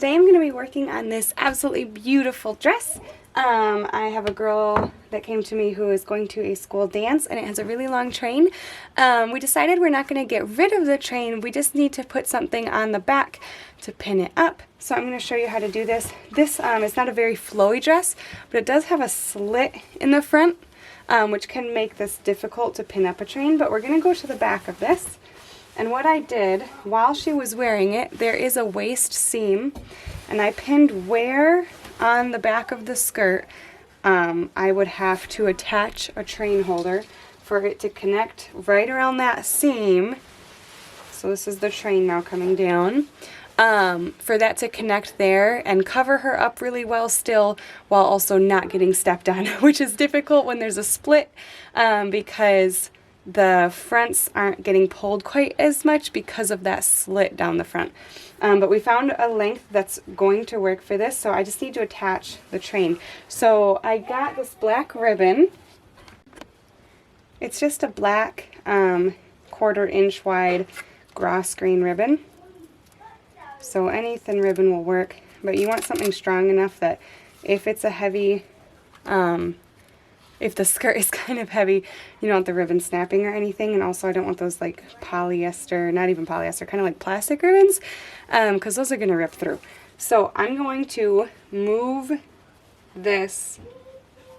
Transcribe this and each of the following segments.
today I'm going to be working on this absolutely beautiful dress. I have a girl that came to me who is going to a school dance, and it has a really long train. We decided we're not going to get rid of the train, we just need to put something on the back to pin it up. So I'm going to show you how to do this. This is not a very flowy dress, but it does have a slit in the front, which can make this difficult to pin up a train, but we're going to go to the back of this. And what I did while she was wearing it, there is a waist seam, and I pinned where on the back of the skirt I would have to attach a train holder for it to connect right around that seam. So this is the train now coming down. For that to connect there and cover her up really well still, while also not getting stepped on, which is difficult when there's a split, because the fronts aren't getting pulled quite as much because of that slit down the front. But we found a length that's going to work for this, so I just need to attach the train. So I got this black ribbon. It's just a black 1/4 inch wide gross grain ribbon. So any thin ribbon will work, but you want something strong enough that if it's a heavy, if the skirt is kind of heavy, you don't want the ribbon snapping or anything. And also I don't want those like polyester, not even polyester, kind of like plastic ribbons, because those are going to rip through. So I'm going to move this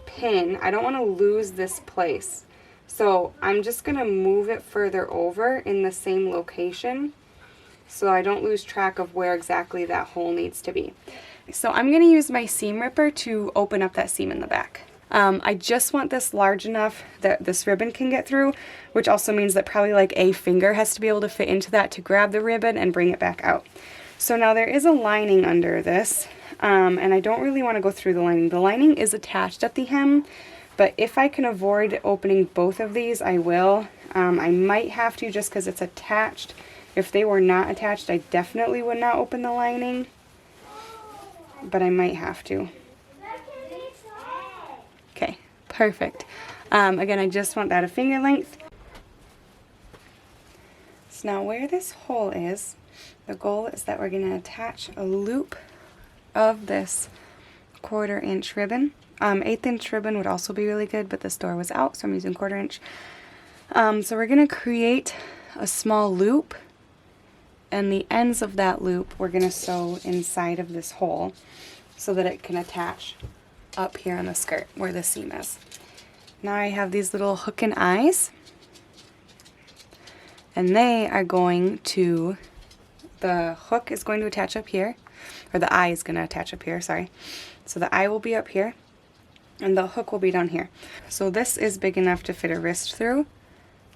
pin. I don't want to lose this place. So I'm just going to move it further over in the same location so I don't lose track of where exactly that hole needs to be. So I'm going to use my seam ripper to open up that seam in the back. I just want this large enough that this ribbon can get through, which also means that probably like a finger has to be able to fit into that to grab the ribbon and bring it back out. So now there is a lining under this, and I don't really want to go through the lining. The lining is attached at the hem, but if I can avoid opening both of these, I will. I might have to just because it's attached. If they were not attached, I definitely would not open the lining, but I might have to. Okay, perfect. Again, I just want that a finger length. So now where this hole is, the goal is that we're going to attach a loop of this 1/4 inch ribbon. 1/8 inch ribbon would also be really good, but the store was out, so I'm using 1/4 inch. So we're going to create a small loop, and the ends of that loop we're going to sew inside of this hole so that it can attach up here on the skirt where the seam is. Now I have these little hook and eyes, and they are going to, the hook is going to attach up here, or the eye is going to attach up here, sorry. So the eye will be up here, and the hook will be down here. So this is big enough to fit a wrist through.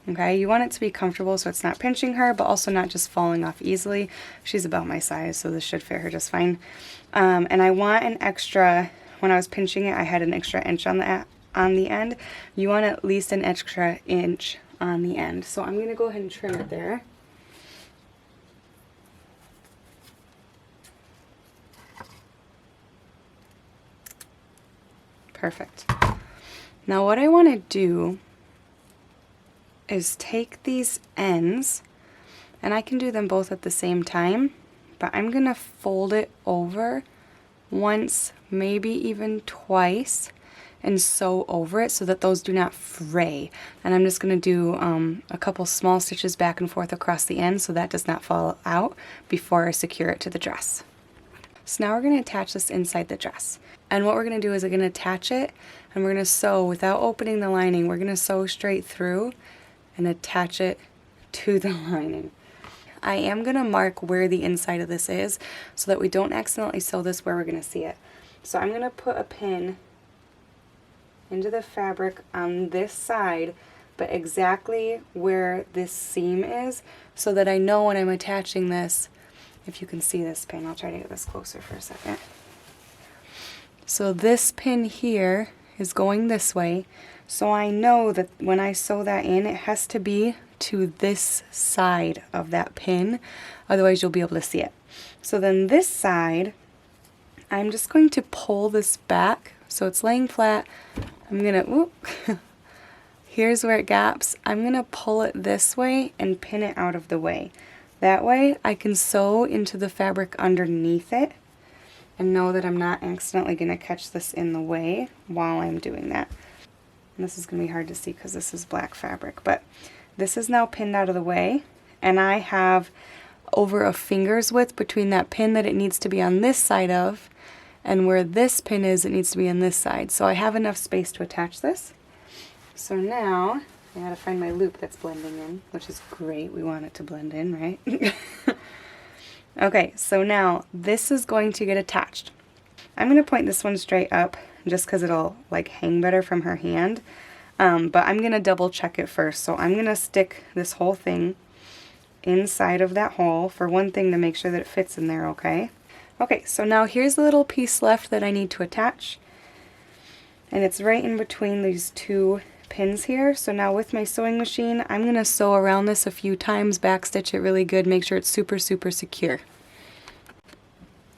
Okay, you want it to be comfortable so it's not pinching her, but also not just falling off easily. She's about my size, so this should fit her just fine. And I want an extra, when I was pinching it, I had an extra inch on the end. You want at least an extra inch on the end. So I'm going to go ahead and trim it there. Perfect. Now what I want to do is take these ends, and I can do them both at the same time, but I'm going to fold it over once, maybe even twice, and sew over it so that those do not fray. And I'm just going to do a couple small stitches back and forth across the end so that does not fall out before I secure it to the dress. So now we're going to attach this inside the dress. And what we're going to do is we're going to attach it, and we're going to sew without opening the lining. We're going to sew straight through and attach it to the lining. I am going to mark where the inside of this is so that we don't accidentally sew this where we're going to see it. So I'm going to put a pin into the fabric on this side, but exactly where this seam is, so that I know when I'm attaching this, if you can see this pin, I'll try to get this closer for a second. So this pin here is going this way, so I know that when I sew that in, it has to be to this side of that pin, otherwise you'll be able to see it. So then this side, I'm just going to pull this back so it's laying flat. I'm gonna, whoop, here's where it gaps. I'm gonna pull it this way and pin it out of the way. That way I can sew into the fabric underneath it and know that I'm not accidentally going to catch this in the way while I'm doing that. And this is going to be hard to see because this is black fabric, but this is now pinned out of the way, and I have over a finger's width between that pin that it needs to be on this side of and where this pin is, it needs to be on this side. So I have enough space to attach this. So now I gotta find my loop that's blending in, which is great. We want it to blend in, right? Okay, so now this is going to get attached. I'm gonna point this one straight up just because it'll like hang better from her hand. But I'm gonna double check it first. So I'm gonna stick this whole thing inside of that hole for one thing to make sure that it fits in there, okay? Okay, so now here's the little piece left that I need to attach. And it's right in between these two pins here. So now with my sewing machine, I'm gonna sew around this a few times, backstitch it really good, make sure it's super, super secure.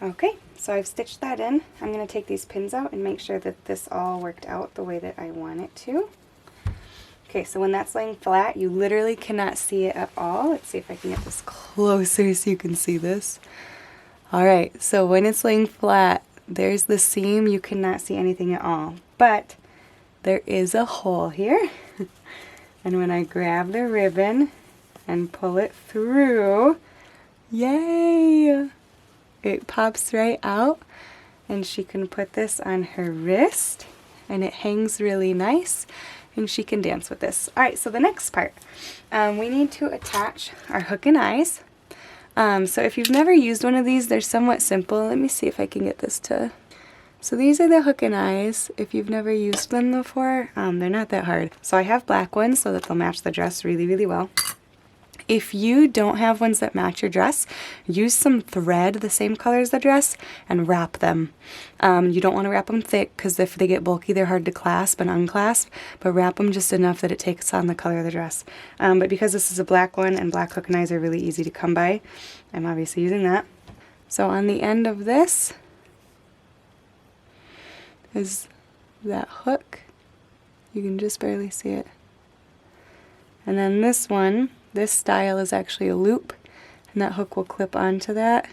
Okay, so I've stitched that in. I'm gonna take these pins out and make sure that this all worked out the way that I want it to. Okay, so when that's laying flat, you literally cannot see it at all. Let's see if I can get this closer so you can see this. All right, so when it's laying flat, there's the seam. You cannot see anything at all, but there is a hole here. And when I grab the ribbon and pull it through, yay, it pops right out, and she can put this on her wrist, and it hangs really nice, and she can dance with this. All right, so the next part, we need to attach our hook and eyes. So if you've never used one of these, they're somewhat simple. Let me see if I can get this to... So these are the hook and eyes. If you've never used them before, they're not that hard. So I have black ones so that they'll match the dress really, really well. If you don't have ones that match your dress, use some thread the same color as the dress and wrap them. You don't want to wrap them thick because if they get bulky, they're hard to clasp and unclasp, but wrap them just enough that it takes on the color of the dress. But because this is a black one and black hook and eyes are really easy to come by, I'm obviously using that. So on the end of this is that hook. You can just barely see it. And then this one, this style is actually a loop, and that hook will clip onto that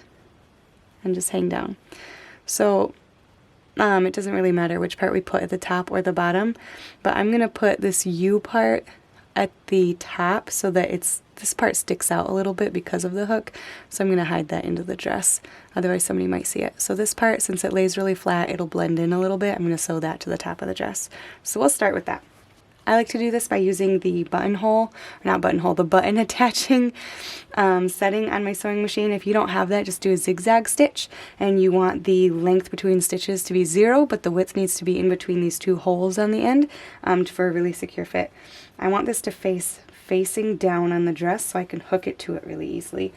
and just hang down. So it doesn't really matter which part we put at the top or the bottom, but I'm gonna put this U part at the top so that this part sticks out a little bit because of the hook. So I'm gonna hide that into the dress, otherwise somebody might see it. So this part, since it lays really flat, it'll blend in a little bit. I'm gonna sew that to the top of the dress. So we'll start with that. I like to do this by using the buttonhole, or not buttonhole, the button attaching setting on my sewing machine. If you don't have that, just do a zigzag stitch, and you want the length between stitches to be 0, but the width needs to be in between these two holes on the end for a really secure fit. I want this to facing down on the dress so I can hook it to it really easily.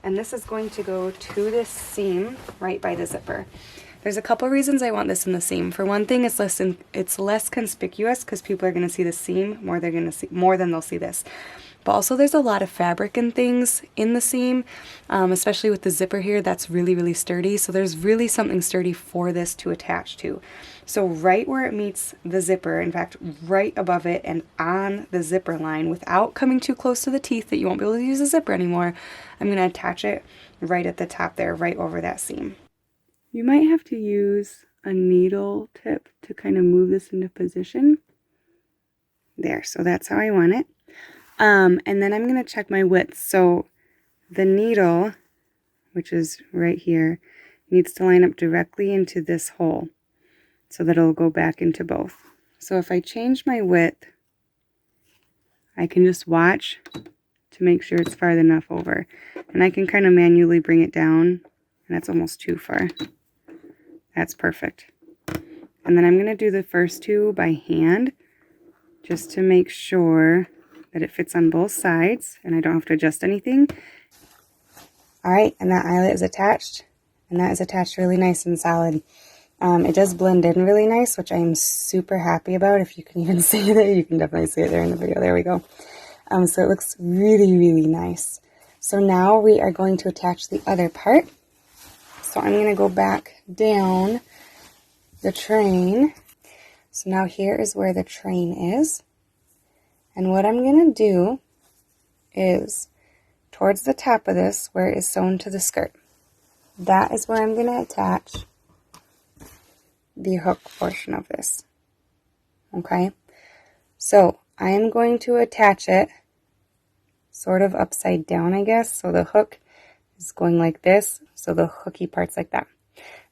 And this is going to go to this seam right by the zipper. There's a couple reasons I want this in the seam. For one thing, it's less conspicuous because people are going to see the seam more than they'll see this. But also there's a lot of fabric and things in the seam, especially with the zipper here. That's really, really sturdy. So there's really something sturdy for this to attach to. So right where it meets the zipper, in fact, right above it and on the zipper line, without coming too close to the teeth that you won't be able to use the zipper anymore, I'm going to attach it right at the top there, right over that seam. You might have to use a needle tip to kind of move this into position. There, so that's how I want it. And then I'm going to check my width. So the needle, which is right here, needs to line up directly into this hole so that it'll go back into both. So if I change my width, I can just watch to make sure it's far enough over. And I can kind of manually bring it down, and that's almost too far. That's perfect. And then I'm going to do the first two by hand just to make sure that it fits on both sides and I don't have to adjust anything. All right, and that eyelet is attached, and that is attached really nice and solid. It does blend in really nice, which I am super happy about. If you can even see it, you can definitely see it there in the video. There we go. So it looks really, really nice. So now we are going to attach the other part. So I'm going to go back down the train. So now here is where the train is. And what I'm going to do is towards the top of this, where it is sewn to the skirt. That is where I'm going to attach the hook portion of this. Okay, so I am going to attach it sort of upside down, I guess. So the hook is going like this, so the hooky part's like that.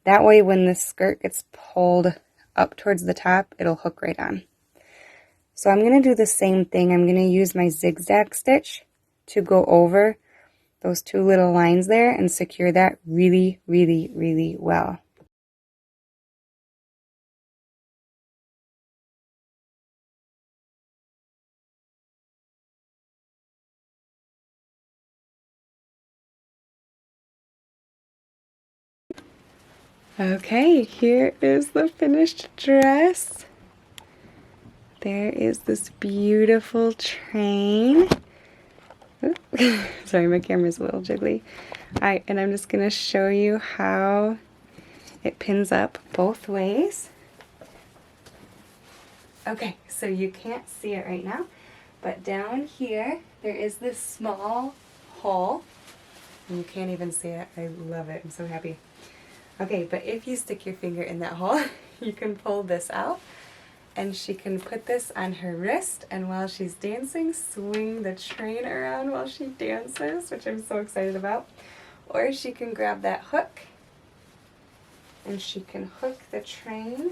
That way when the skirt gets pulled up towards the top, it'll hook right on. So I'm going to do the same thing. I'm going to use my zigzag stitch to go over those two little lines there and secure that really, really, really well. Okay, here is the finished dress. There is this beautiful train. Sorry, my camera's a little jiggly. Alright, and I'm just going to show you how it pins up both ways. Okay, so you can't see it right now, but down here there is this small hole. And you can't even see it. I love it. I'm so happy. Okay, but if you stick your finger in that hole, you can pull this out. And she can put this on her wrist, and while she's dancing, swing the train around while she dances, which I'm so excited about. Or she can grab that hook, and she can hook the train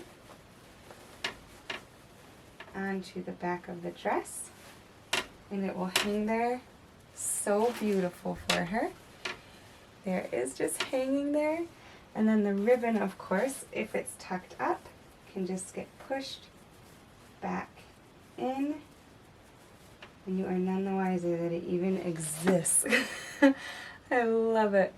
onto the back of the dress, and it will hang there so beautiful for her. There it is, just hanging there. And then the ribbon, of course, if it's tucked up, can just get pushed back in, and you are none the wiser that it even exists. I love it.